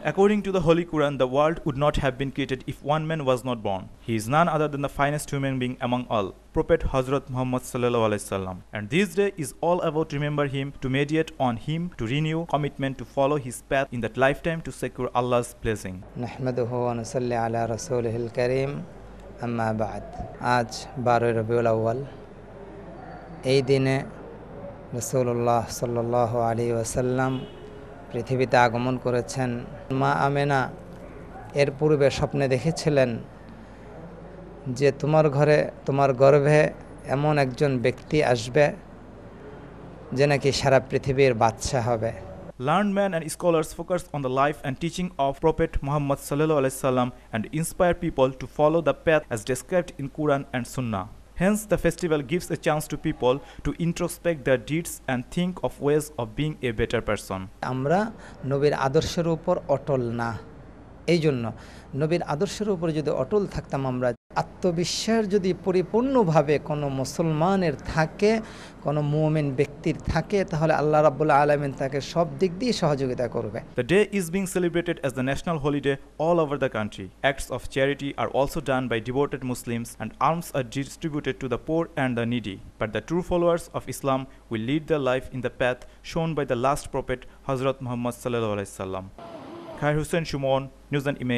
According to the Holy Quran, the world would not have been created if one man was not born. He is none other than the finest human being among all, Prophet Hazrat Muhammad sallallahu alaihi wasallam. And this day is all about remember him, to meditate on him, to renew commitment to follow his path in that lifetime to secure Allah's blessing. নাহমাদুহু ওয়া নুসাল্লি আলা রাসূলিহিল কারীম আম্মা বা'দ। আজ 12 রবিউল আউয়াল। এই দিনে রাসূলুল্লাহ সাল্লাল্লাহু আলাইহি ওয়াসাল্লাম পৃথিবীতে আগমন করেছেন। মা আমেনা এর পূর্বে স্বপ্নে দেখেছিলেন যে তোমার ঘরে, তোমার গর্ভে এমন একজন ব্যক্তি আসবে যে নাকি সারা পৃথিবীর বাদশা হবে। Learned men and scholars focus on the life and teaching of Prophet Muhammad sallallahu alaihi wasallam and inspire people to follow the path as described in Quran and Sunnah. Hence, the festival gives a chance to people to introspect their deeds and think of ways of being a better person. আমরা নবীর আদর্শের উপর অটল না, এই জন্য নবীর আদর্শের উপর যদি অটল থাকতাম, আমরা আত্মবিশ্বাস যদি পরিপূর্ণভাবে কোনো মুসলমানের থাকে, কোনো মুমিন ব্যক্তির থাকে, তাহলে আল্লাহ রাব্বুল আলামিন তাকে সব দিক দিয়ে সহযোগিতা করবে। The day is being celebrated as the national holiday all over the country. Acts of charity are also done by devoted Muslims and alms are distributed to the poor and the needy. But the true followers of Islam will lead their life in the path shown by the last prophet Hazrat Muhammad sallallahu alaihi wasallam. Khair Hussain Shumon, News and Image.